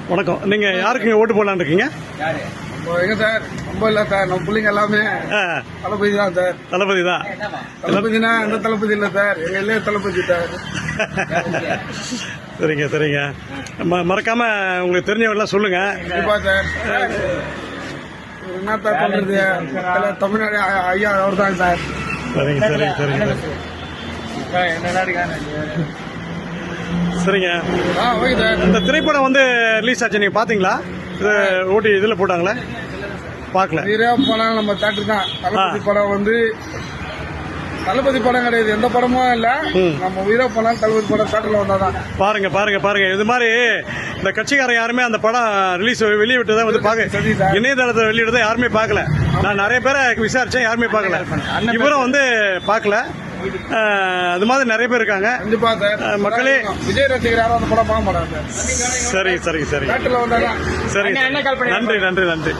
வணக்கம். நீங்க யாருக்கு ஓட்டு போடலான்னு இருக்கீங்க? எங்க சார் ரொம்ப இல்ல சார், நம்ம பிள்ளைங்க எல்லாமே தளபதி தான் சார். தளபதி தான். தளபதினா அந்த தளபதி இல்ல சார், எங்க இல்லையே தளபதி சார். சரிங்க சரிங்க. மறக்காம உங்களுக்கு தெரிஞ்சவங்கலாம் சொல்லுங்க. கண்டிப்பா சார். என்ன சார் பண்றது, தமிழ்நாடு ஐயா அவர் தான் சார். சரிங்க சரிங்க சரிங்க சரிங்க. Okay sir. இந்த திரைப்படம் வந்து ரிலீஸ் ஆச்சு, நீங்க பாத்தீங்களா? இது ஓட்டி இதுல போட்டாங்களே, பாக்கல. நிறைய படம் நம்ம தேட்டர் தான். தளபதி படம் வந்து தளபதி படம் கிடையாது, எந்த படமும் இல்ல. நம்ம உயிரா படம் தளபதி படம் தேட்டர்ல வந்தாதான். பாருங்க பாருங்க பாருங்க, இது மாதிரி இந்த கட்சிக்காரன் யாருமே அந்த படம் ரிலீஸ் வெளியே விட்டதை வந்து பாக்க, இணையதளத்தை வெளியிட்டதை யாருமே பார்க்கல. நான் நிறைய பேரை விசாரிச்சேன், யாருமே பார்க்கல. இவரும் வந்து பார்க்கல. அது மாதிரி நிறைய பேர் இருக்காங்க. கண்டிப்பா சார். மக்களே, விஜய் ரசிகர் யாரும் அந்த படம் பார்க்க மாட்டாங்க. சரி சரி சரி தேட்டர்ல வந்தாதான். சரி, நன்றி நன்றி நன்றி.